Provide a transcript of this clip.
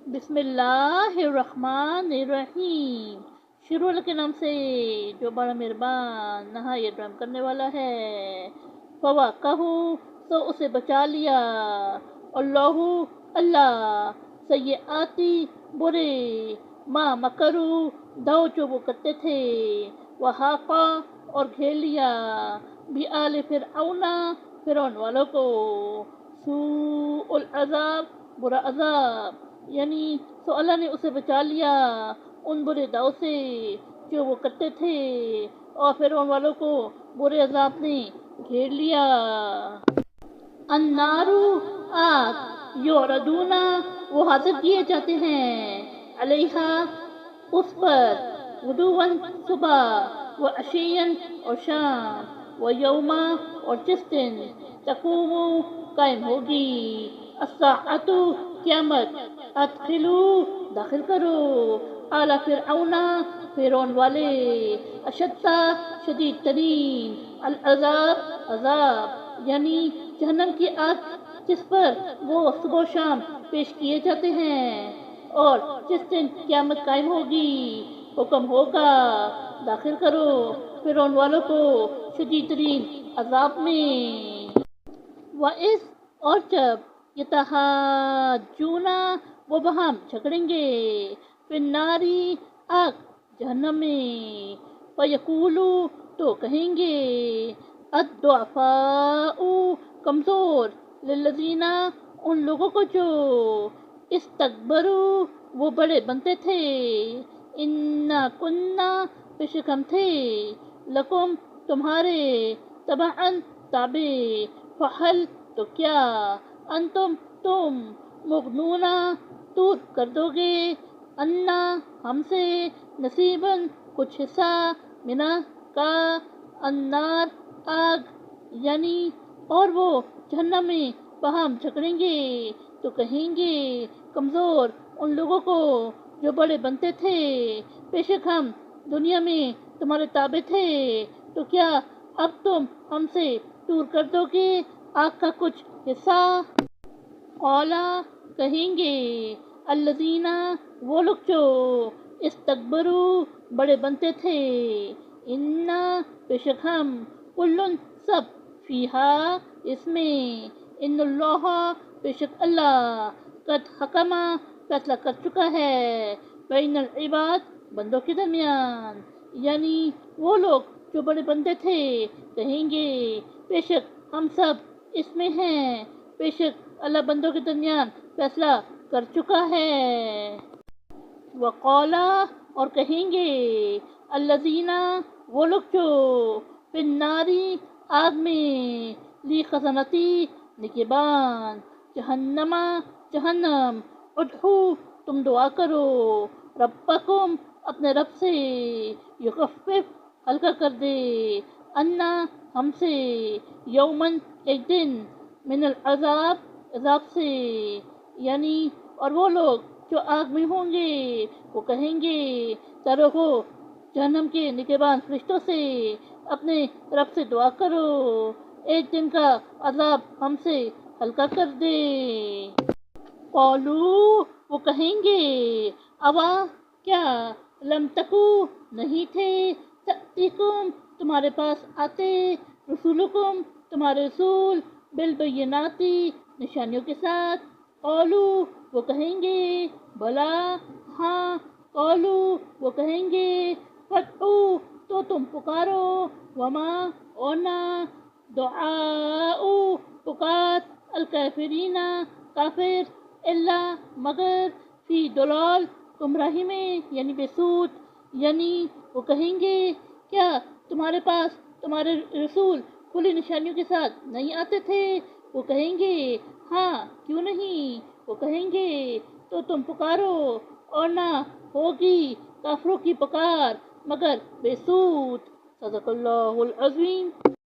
بسم اللہ الرحمن الرحیم، شروع اللہ کے نام سے جو بڑا مہربان نہایت رحم کرنے والا ہے۔ فواقہ تو اسے بچا لیا، اللہ اللہ، سیئاتی برے، ما مکرو دو جو وہ کرتے تھے، وحاقہ اور گھیر لیا، بھی آل فرعون فرعون والوں کو، سوء العذاب برا عذاب، یعنی تو اللہ نے اسے بچا لیا ان برے داؤ سے جو وہ کرتے تھے، اور فرعون والوں کو برے عذاب نے گھیر لیا۔ النارو آگ، یعرضون وہ حاضر کیے جاتے ہیں، علیہا اس پر، غدواً صبح، وعشیاً اور شام، ویوما اور جس دن، تقوم قائم ہوگی، الساعۃ قیامت، ادخلو داخل کرو، آل فرعون فرعون والے، اشد شدید ترین، العذاب عذاب، یعنی جہنم کی آگ جس پر وہ صبح و شام پیش کیے جاتے ہیں، اور جس دن قیامت قائم ہوگی حکم ہوگا داخل کرو فرعون والوں کو شدید ترین عذاب میں۔ وَإِذْ اور جب، یتحاجون وہ باہم جھگڑیں گے، فی النار آگ جہنم میں، فیقول تو کہیں گے، الضعفاء کمزور، للذین ان لوگوں کو جو، استکبروا وہ بڑے بنتے تھے، انا کنا بے شک ہم تھے، لکم تمہارے، تبعاً تابع، فہل تو کیا، انتم تم، مغنون دور کر دو گے، انا ہم سے، نصیباً کچھ حصہ، منا کا، النار آگ، یعنی اور وہ جہنم میں باہم جھگڑیں گے تو کہیں گے کمزور ان لوگوں کو جو بڑے بنتے تھے، بے شک ہم دنیا میں تمہارے تابع تھے، تو کیا اب تم ہم سے دور کر دو گے آگ کا کچھ حصہ۔ قولا کہیں گے، الذین وہ لوگ جو، استکبروا بڑے بنتے تھے، انا بے شک ہم، کلن سب، فیہا اس میں، ان اللہ بے شک اللہ، قد حکم فیصلہ کر چکا ہے، بین العباد بندوں کے درمیان، یعنی وہ لوگ جو بڑے بنتے تھے کہیں گے بے شک ہم سب اس میں ہیں، بے شک اللہ بندوں کے درمیان فیصلہ کر چکا ہے۔ وقولا اور کہیں گے، الذین وہ لوگ جو، فی النار آگ میں، لی خزنتی نگہبان، جہنم جہنم، ادعو تم دعا کرو، ربکم اپنے رب سے، یخفف ہلکا کر دے، انا ہم سے، یومن ایک دن، من العذاب عذاب سے، یعنی اور وہ لوگ جو آگ میں ہوں گے وہ کہیں گے، رہو جہنم کے نگہبان فرشتوں سے، اپنے رب سے دعا کرو ایک دن کا عذاب ہم سے ہلکا کر دے۔ قالو وہ کہیں گے، اوا کیا، لم تکو نہیں تھے، تأتیکم تمہارے پاس آتے، رسولکم تمہارے رسول، بالبینات نشانیوں کے ساتھ، قالو وہ کہیں گے، بلا ہاں، قالو وہ کہیں گے، فادعوا تو تم پکارو، وما اور نہ، دعاء پکار، الکافرین کافر، الا مگر، فی ضلال گمراہی میں، یعنی بے سود، یعنی وہ کہیں گے کیا تمہارے پاس تمہارے رسول کھلی نشانیوں کے ساتھ نہیں آتے تھے، وہ کہیں گے ہاں کیوں نہیں، وہ کہیں گے تو تم پکارو، اور نہ ہوگی کافروں کی پکار مگر بے سود۔ صدق اللہ العظیم۔